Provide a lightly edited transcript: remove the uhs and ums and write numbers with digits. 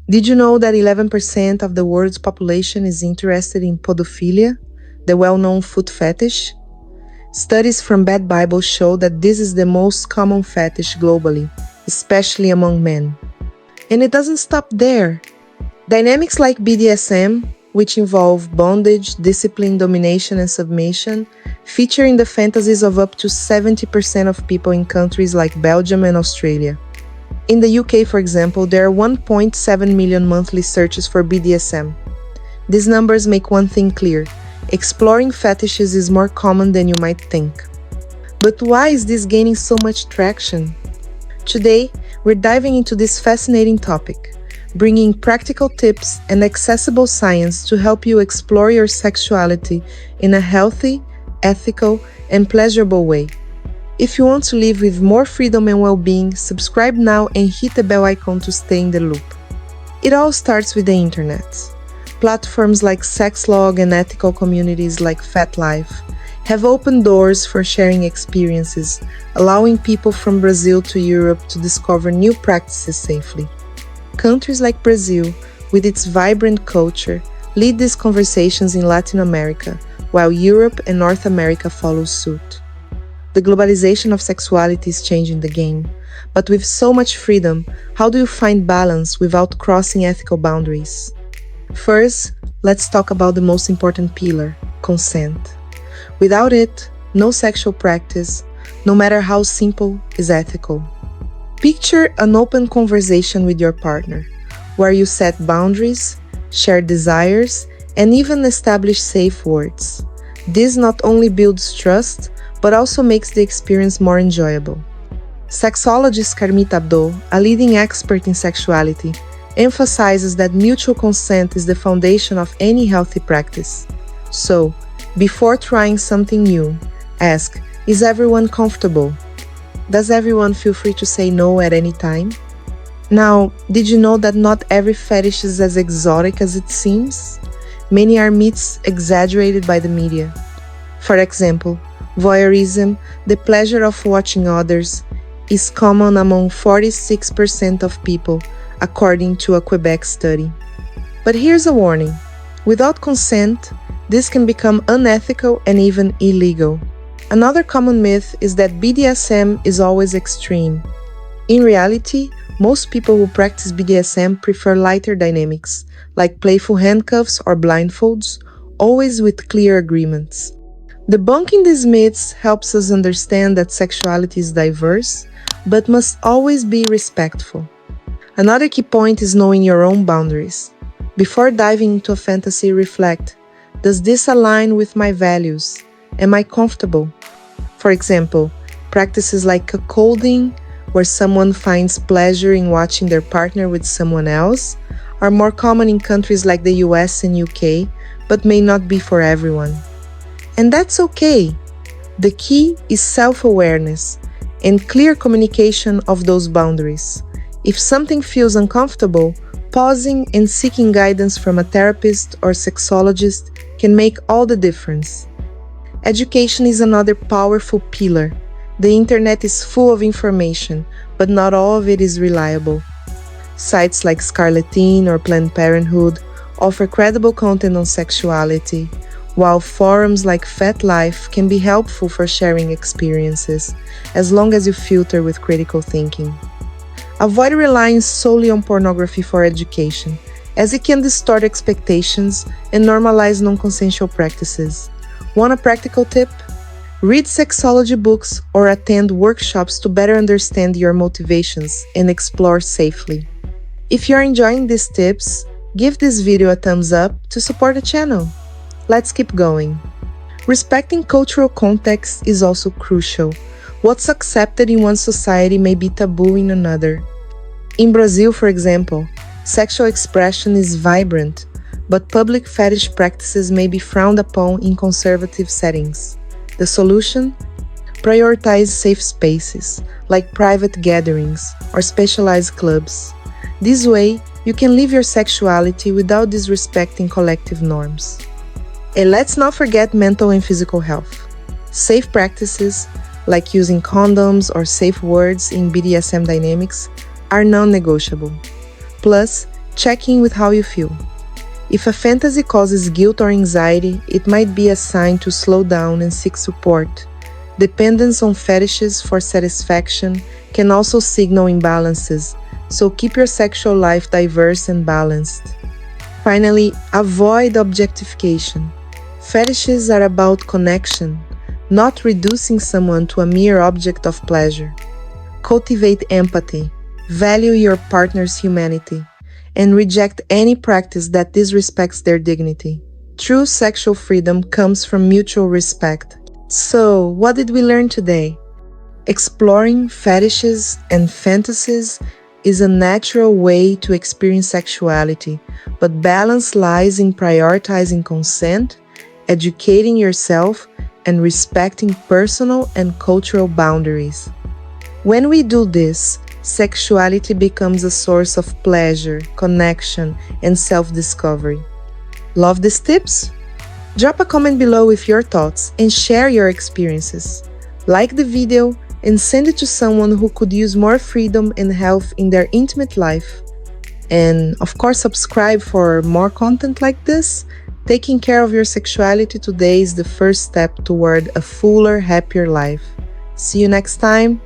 Did you know that 11% of the world's population is interested in pedophilia, the well-known foot fetish? Studies from Bad Bible show that this is the most common fetish globally, especially among men. And it doesn't stop there. Dynamics like BDSM, which involve bondage, discipline, domination, and submission, feature in the fantasies of up to 70% of people in countries like Belgium and Australia. In the UK, for example, there are 1.7 million monthly searches for BDSM. These numbers make one thing clear: exploring fetishes is more common than you might think. But why is this gaining so much traction? Today, we're diving into this fascinating topic, bringing practical tips and accessible science to help you explore your sexuality in a healthy, ethical, and pleasurable way. If you want to live with more freedom and well-being, subscribe now and hit the bell icon to stay in the loop. It all starts with the internet. Platforms like Sexlog and ethical communities like FetLife have opened doors for sharing experiences, allowing people from Brazil to Europe to discover new practices safely. Countries like Brazil, with its vibrant culture, lead these conversations in Latin America, while Europe and North America follow suit. The globalization of sexuality is changing the game, but with so much freedom, how do you find balance without crossing ethical boundaries? First, let's talk about the most important pillar: consent. Without it, no sexual practice, no matter how simple, is ethical. Picture an open conversation with your partner, where you set boundaries, share desires, and even establish safe words. This not only builds trust, but also makes the experience more enjoyable. Sexologist Carmita Abdo, a leading expert in sexuality, emphasizes that mutual consent is the foundation of any healthy practice. So, before trying something new, ask, is everyone comfortable? Does everyone feel free to say no at any time? Now, did you know that not every fetish is as exotic as it seems? Many are myths exaggerated by the media. For example, voyeurism, the pleasure of watching others, is common among 46% of people, according to a Quebec study. But here's a warning: without consent, this can become unethical and even illegal. Another common myth is that BDSM is always extreme. In reality, most people who practice BDSM prefer lighter dynamics, like playful handcuffs or blindfolds, always with clear agreements. Debunking these myths helps us understand that sexuality is diverse, but must always be respectful. Another key point is knowing your own boundaries. Before diving into a fantasy, reflect: does this align with my values? Am I comfortable? For example, practices like cuckolding, where someone finds pleasure in watching their partner with someone else, are more common in countries like the US and UK, but may not be for everyone. And that's okay. The key is self-awareness and clear communication of those boundaries. If something feels uncomfortable, pausing and seeking guidance from a therapist or sexologist can make all the difference. Education is another powerful pillar. The internet is full of information, but not all of it is reliable. Sites like Scarlet Teen or Planned Parenthood offer credible content on sexuality, while forums like FetLife can be helpful for sharing experiences, as long as you filter with critical thinking. Avoid relying solely on pornography for education, as it can distort expectations and normalize non-consensual practices. Want a practical tip? Read sexology books or attend workshops to better understand your motivations and explore safely. If you're enjoying these tips, give this video a thumbs up to support the channel. Let's keep going. Respecting cultural context is also crucial. What's accepted in one society may be taboo in another. In Brazil, for example, sexual expression is vibrant, but public fetish practices may be frowned upon in conservative settings. The solution? Prioritize safe spaces, like private gatherings or specialized clubs. This way, you can live your sexuality without disrespecting collective norms. And let's not forget mental and physical health. Safe practices, like using condoms or safe words in BDSM dynamics, are non-negotiable. Plus, Check in with how you feel. If a fantasy causes guilt or anxiety, it might be a sign to slow down and seek support. Dependence on fetishes for satisfaction can also signal imbalances, so keep your sexual life diverse and balanced. Finally, avoid objectification. Fetishes are about connection, not reducing someone to a mere object of pleasure. Cultivate empathy, value your partner's humanity, and reject any practice that disrespects their dignity. True sexual freedom comes from mutual respect. So, what did we learn today? Exploring fetishes and fantasies is a natural way to experience sexuality, but balance lies in prioritizing consent, educating yourself, and respecting personal and cultural boundaries. When we do this, sexuality becomes a source of pleasure, connection, and self-discovery. Love these tips? Drop a comment below with your thoughts and share your experiences. Like the video and send it to someone who could use more freedom and health in their intimate life. And of course, subscribe for more content like this. Taking care of your sexuality today is the first step toward a fuller, happier life. See you next time.